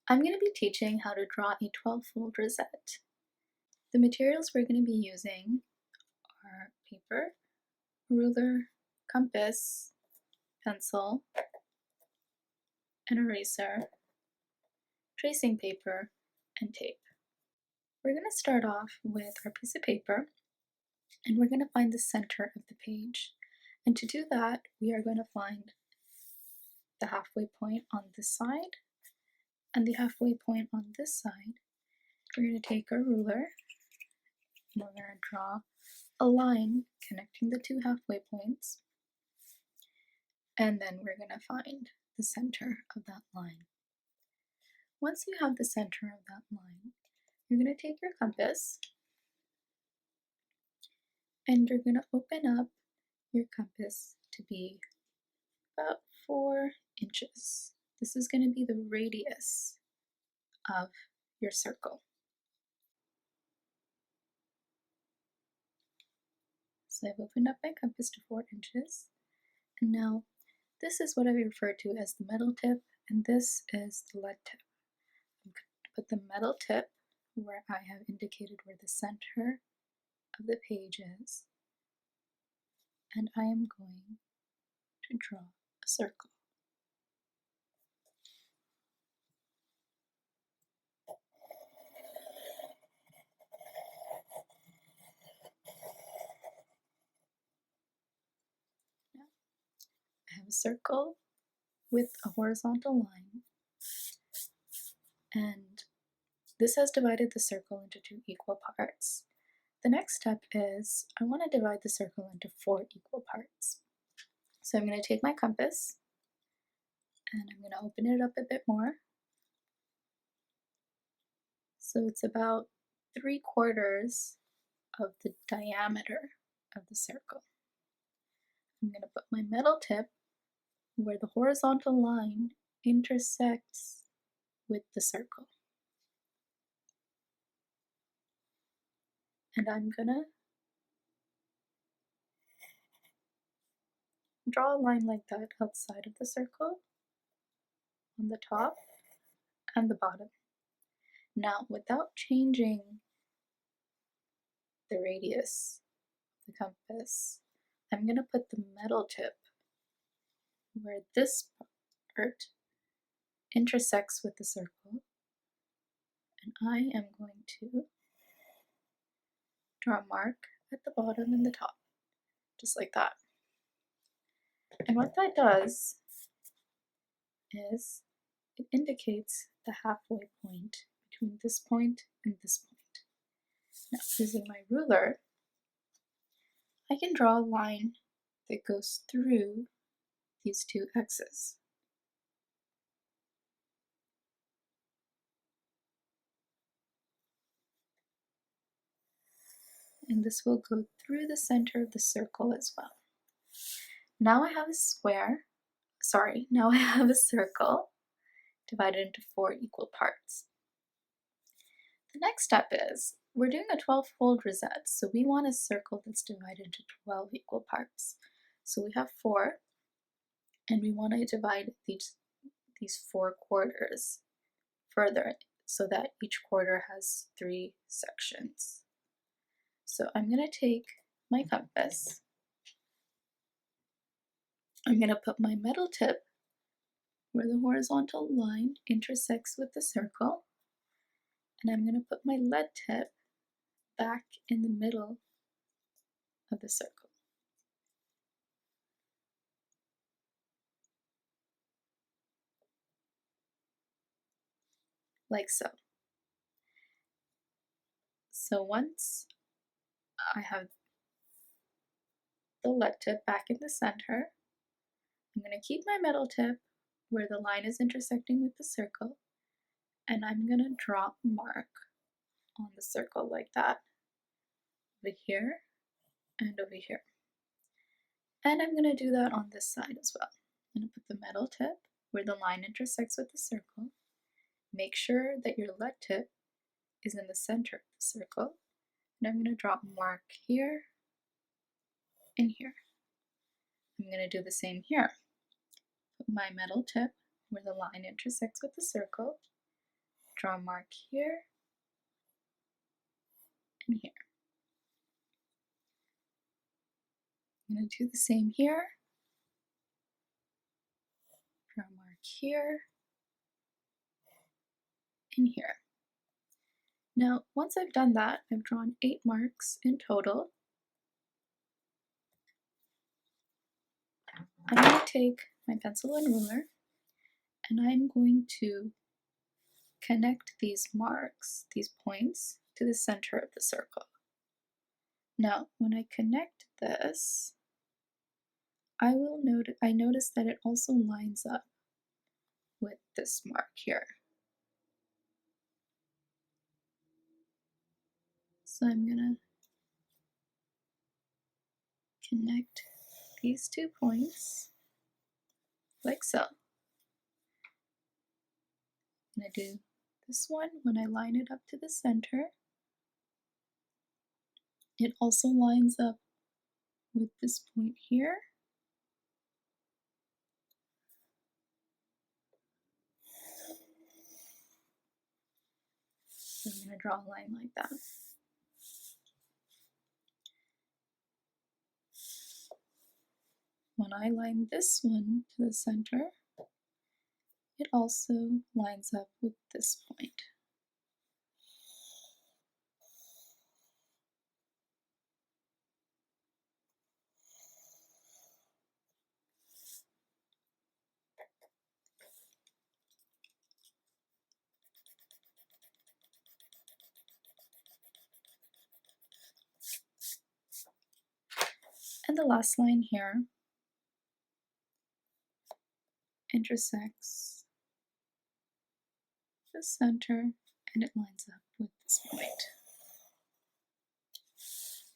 I'm going to be teaching how to draw a 12-fold rosette. The materials we're going to be using are paper, ruler, compass, pencil, an eraser, tracing paper, and tape. We're going to start off with our piece of paper, and we're going to find the center of the page. And to do that, we are going to find the halfway point on this side and the halfway point on this side. We're going to take our ruler and we're going to draw a line connecting the two halfway points, and then we're going to find the center of that line. Once you have the center of that line, you're going to take your compass and you're going to open up your compass to be about 4 inches. This is going to be the radius of your circle. So I've opened up my compass to 4 inches, and now this is what I refer to as the metal tip, and this is the lead tip. I'm going to put the metal tip where I have indicated where the center of the page is, and I am going to draw a circle. Now, I have a circle with a horizontal line, and this has divided the circle into 2 equal parts. The next step is I want to divide the circle into 4 equal parts. So I'm going to take my compass and I'm going to open it up a bit more. So it's about 3/4 of the diameter of the circle. I'm going to put my metal tip where the horizontal line intersects with the circle. And I'm going to draw a line like that outside of the circle, on the top and the bottom. Now, without changing the radius of the compass, I'm going to put the metal tip where this part intersects with the circle, and I am going to draw a mark at the bottom and the top, just like that. And what that does is it indicates the halfway point between this point and this point. Now, using my ruler, I can draw a line that goes through these 2 x's. And this will go through the center of the circle as well. Now I have a now I have a circle divided into 4 equal parts. The next step is we're doing a 12-fold rosette, so we want a circle that's divided into 12 equal parts. So we have 4, and we want to divide these 4 quarters further so that each quarter has 3 sections. So I'm going to take my compass, I'm going to put my metal tip where the horizontal line intersects with the circle, and I'm going to put my lead tip back in the middle of the circle. Like so. So once I have the lead tip back in the center, I'm going to keep my metal tip where the line is intersecting with the circle, and I'm going to draw a mark on the circle like that, over here and over here. And I'm going to do that on this side as well. I'm going to put the metal tip where the line intersects with the circle. Make sure that your lead tip is in the center of the circle, and I'm going to draw a mark here and here. I'm going to do the same here. Put my metal tip where the line intersects with the circle, draw a mark here and here. I'm going to do the same here. Draw a mark here and here. Now, once I've done that, I've drawn 8 marks in total. I'm going to take my pencil and ruler and I'm going to connect these marks, these points, to the center of the circle. Now, when I connect this, I notice that it also lines up with this mark here. So I'm going to connect these 2 points like so. I'm going to do this one when I line it up to the center. It also lines up with this point here. So I'm going to draw a line like that. When I line this one to the center, it also lines up with this point. And the last line here intersects the center and it lines up with this point.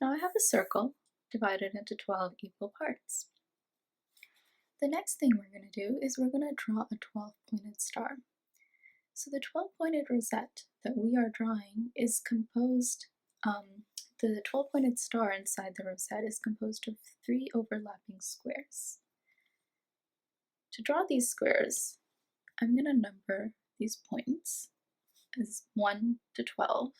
Now I have a circle divided into 12 equal parts. The next thing we're going to do is we're going to draw a 12-pointed star. So the 12-pointed rosette that we are drawing is composed, the 12-pointed star inside the rosette is composed of 3 overlapping squares. To draw these squares, I'm going to number these points as 1 to 12.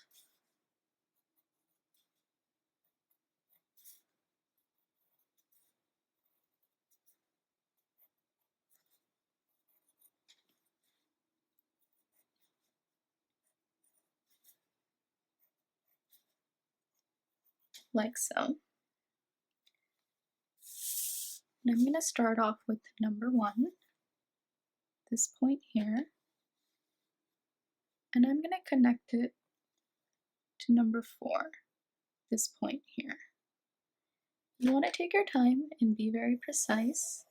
Like so. And I'm going to start off with number 1, this point here, and I'm going to connect it to number 4, this point here. You want to take your time and be very precise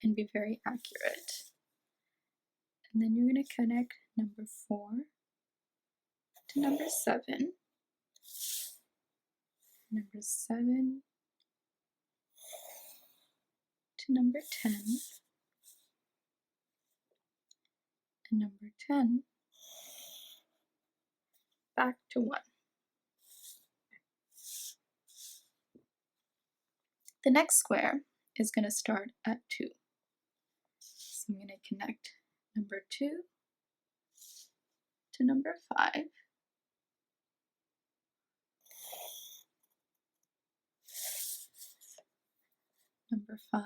and be very accurate. And then you're going to connect number 4 to number 7, number 7 to number 10, and number 10 back to 1. The next square is going to start at 2. So I'm going to connect number 2 to number 5, number 5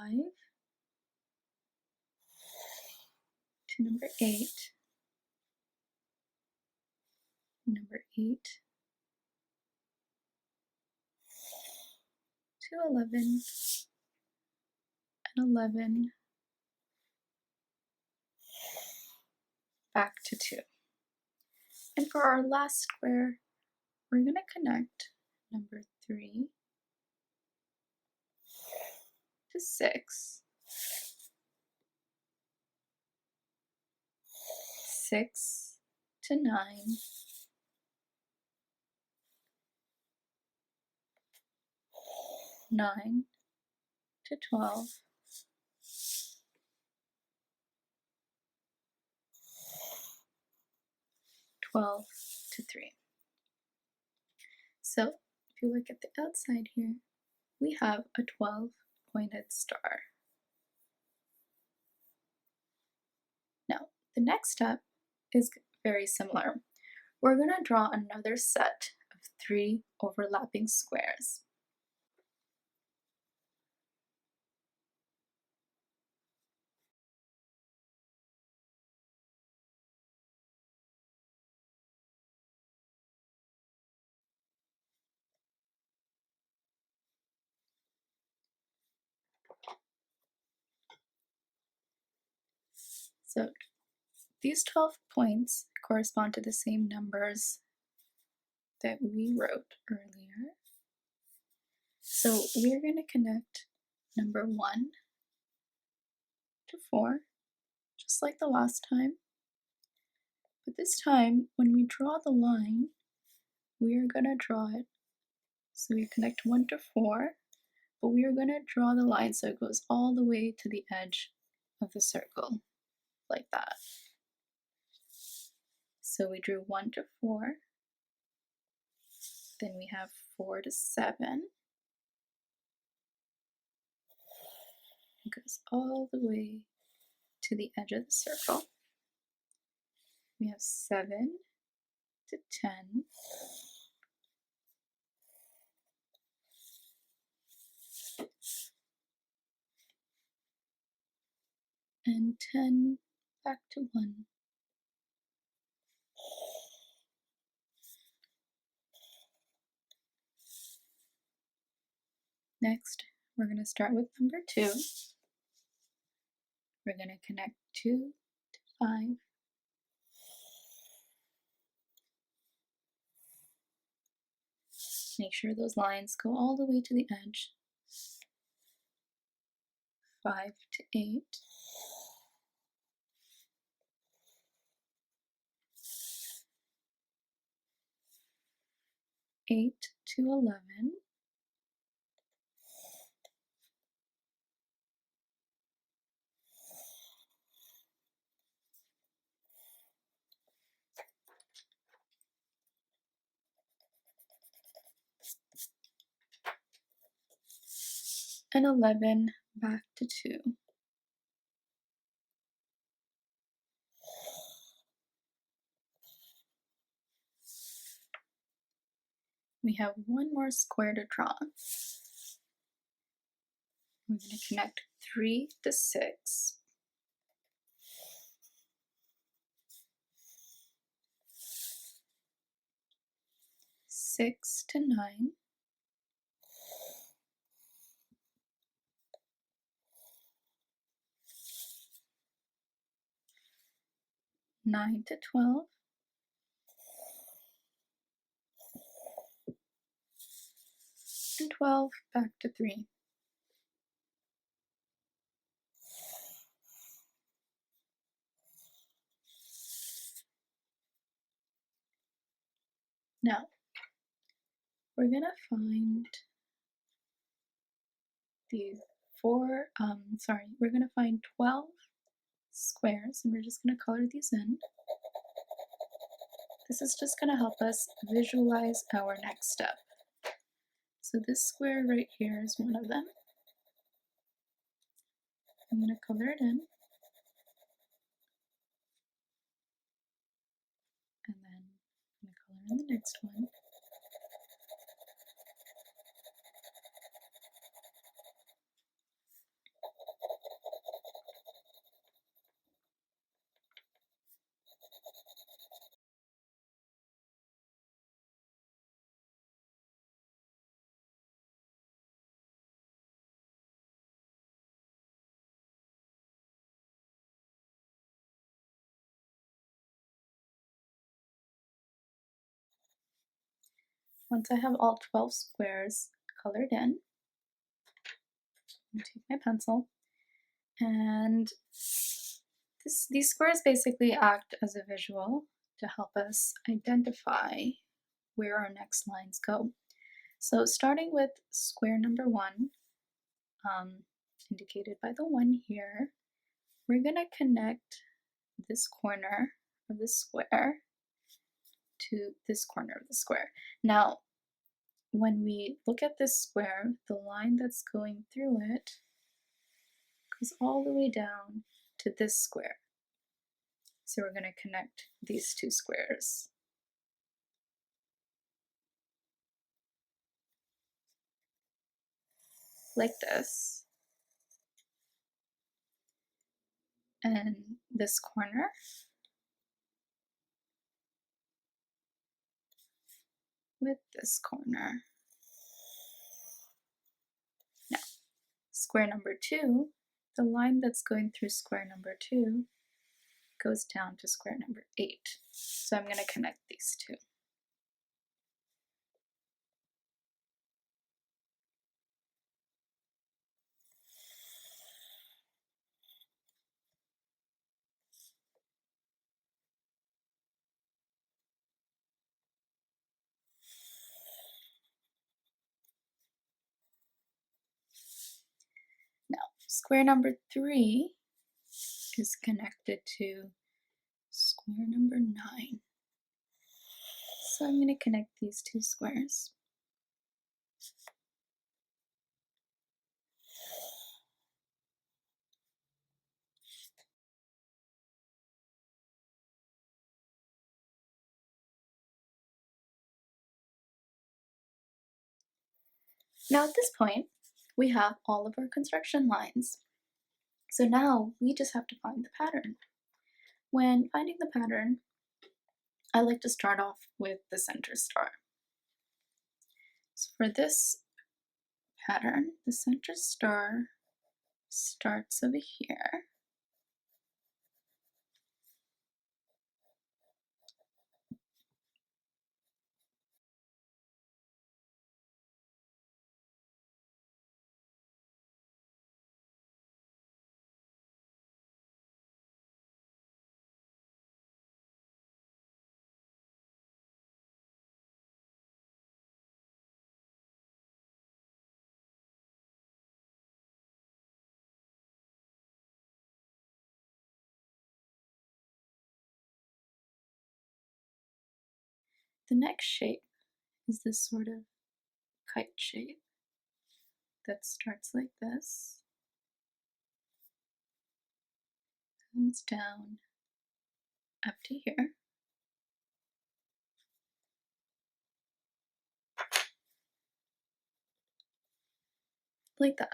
to number 8, number 8 to 11, and 11 back to 2. And for our last square, we're going to connect number 3 to 6, 6 to 9, 9 to 12, 12 to 3. So if you look at the outside here, we have a 12-pointed star. Now, The next step is very similar. We're going to draw another set of 3 overlapping squares. So these 12 points correspond to the same numbers that we wrote earlier. So we're going to connect number 1 to 4, just like the last time. But this time, when we draw the line, we are going to draw it. So we connect 1 to 4, but we are going to draw the line so it goes all the way to the edge of the circle, like that. So we drew 1 to 4, then we have 4 to 7. It goes all the way to the edge of the circle. We have 7 to 10. And 10 back to 1. Next, we're going to start with number 2. We're going to connect 2 to 5. Make sure those lines go all the way to the edge. 5 to 8. 8 to 11. 11 back to 2. We have one more square to draw. We're going to connect 3 to 6. 6 to 9. 9 to 12. And 12 back to 3. Now, we're going to find we're going to find 12 squares, and we're just going to color these in. This is just going to help us visualize our next step. So this square right here is one of them. I'm going to color it in. And then I'm going to color in the next one. Once I have all 12 squares colored in, I'm going to take my pencil, and these squares basically act as a visual to help us identify where our next lines go. So starting with square number 1, indicated by the 1 here, we're going to connect this corner of the square to this corner of the square. Now, when we look at this square, the line that's going through it goes all the way down to this square. So we're going to connect these two squares. Like this. And this corner with this corner. Now, square number 2, the line that's going through square number 2 goes down to square number 8. So I'm going to connect these two. Now, square number 3 is connected to square number 9. So I'm going to connect these two squares. Now at this point, we have all of our construction lines. So now we just have to find the pattern. When finding the pattern, I like to start off with the center star. So for this pattern, the center star starts over here. The next shape is this sort of kite shape that starts like this, comes down up to here, like that.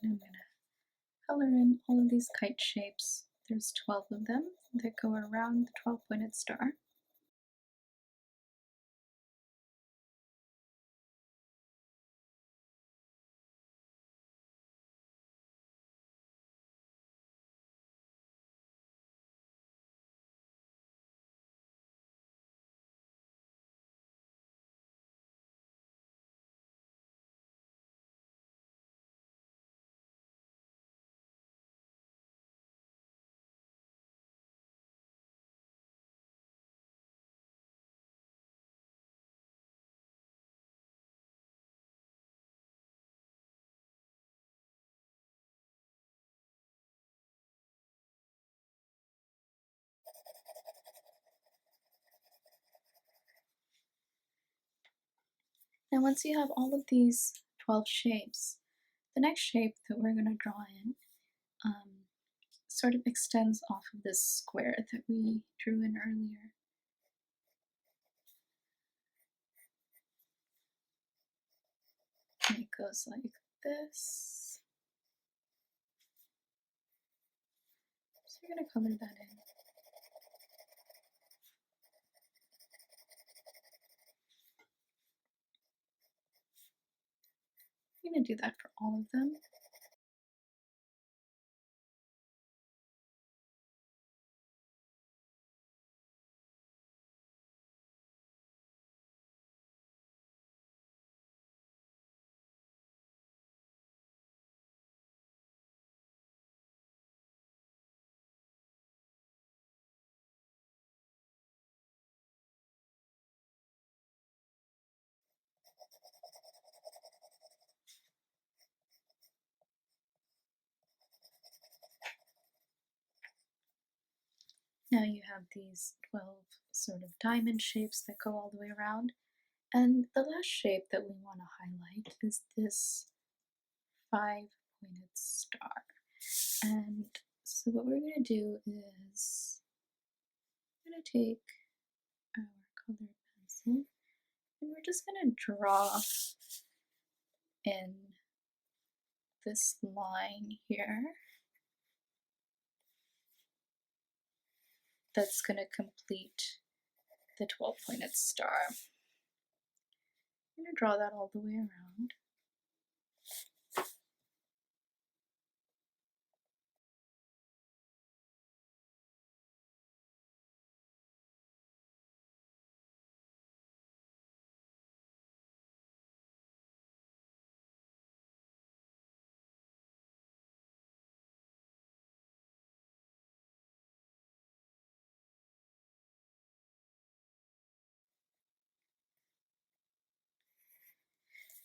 And I'm going to color in all of these kite shapes. There's 12 of them that go around the 12-pointed star. Now once you have all of these 12 shapes, the next shape that we're going to draw in sort of extends off of this square that we drew in earlier. And it goes like this. So we're going to color that in. I'm going to do that for all of them. Now you have these 12 sort of diamond shapes that go all the way around. And the last shape that we want to highlight is this 5-pointed star. And so what we're going to do is I'm going to take our colored pencil and we're just going to draw in this line here that's going to complete the 12-pointed star. I'm going to draw that all the way around.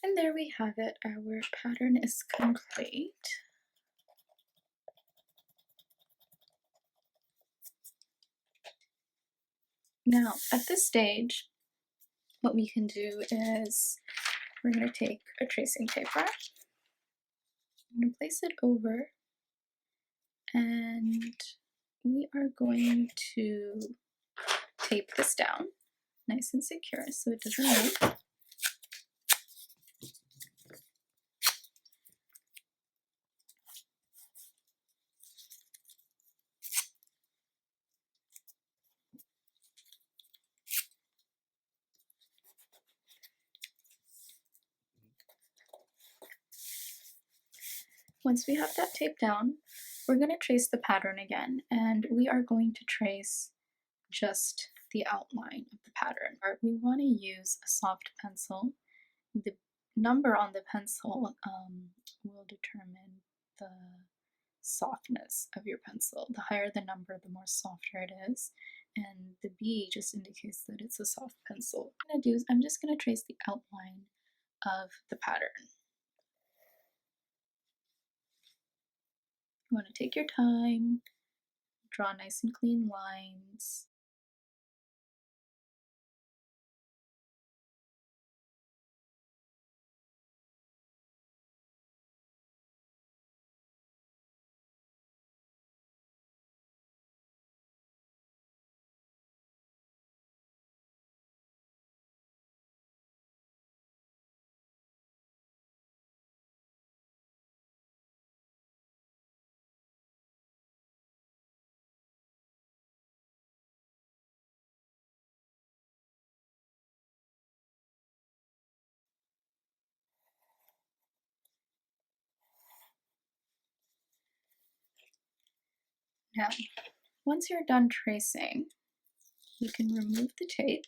And there we have it. Our pattern is complete. Now, at this stage, what we can do is we're going to take a tracing paper. I'm going to place it over, and we are going to tape this down nice and secure so it doesn't move. Once we have that taped down, we're going to trace the pattern again, and we are going to trace just the outline of the pattern. We want to use a soft pencil. The number on the pencil will determine the softness of your pencil. The higher the number, the more softer it is, and the B just indicates that it's a soft pencil. What I'm going to do is I'm just going to trace the outline of the pattern. You want to take your time, draw nice and clean lines. Now, once you're done tracing, you can remove the tape.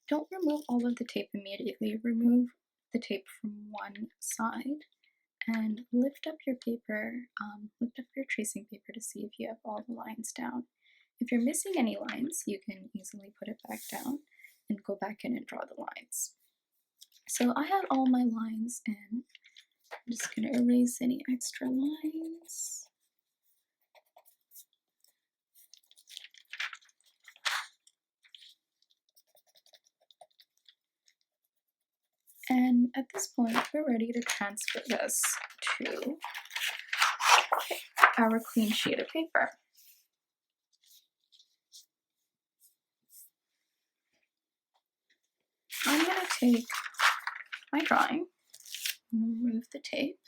Don't remove all of the tape immediately. Remove the tape from one side and lift up your paper, lift up your tracing paper to see if you have all the lines down. If you're missing any lines, you can easily put it back down and go back in and draw the lines. So I have all my lines in. I'm just going to erase any extra lines. And at this point, we're ready to transfer this to our clean sheet of paper. I'm going to take my drawing and remove the tape.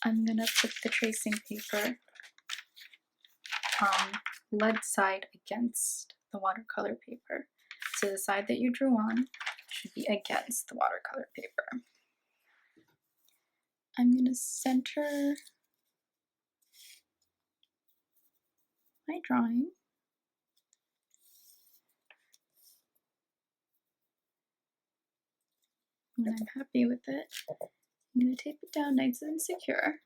I'm going to put the tracing paper lead side against the watercolor paper. So the side that you drew on should be against the watercolor paper. I'm going to center my drawing. When I'm happy with it, I'm going to tape it down nice and secure.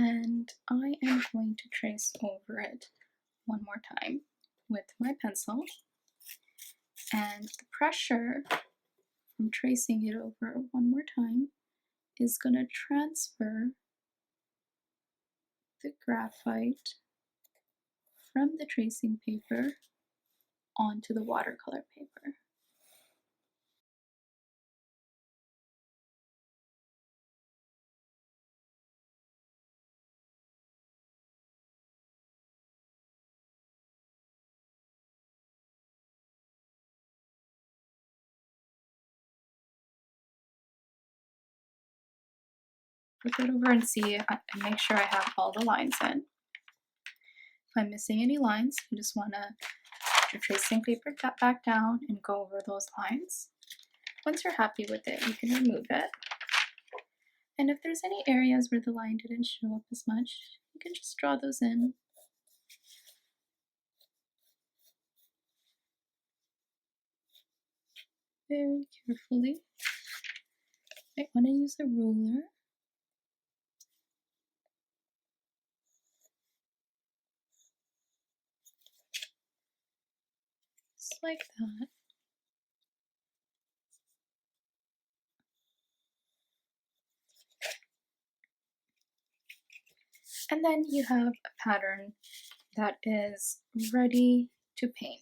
And I am going to trace over it one more time with my pencil. And the pressure from tracing it over one more time is going to transfer the graphite from the tracing paper onto the watercolor paper. Flip it over and see and make sure I have all the lines in. If I'm missing any lines, you just want to put your tracing paper back down and go over those lines. Once you're happy with it, you can remove it. And if there's any areas where the line didn't show up as much, you can just draw those in. Very carefully. I want to use a ruler. Just like that. And then you have a pattern that is ready to paint.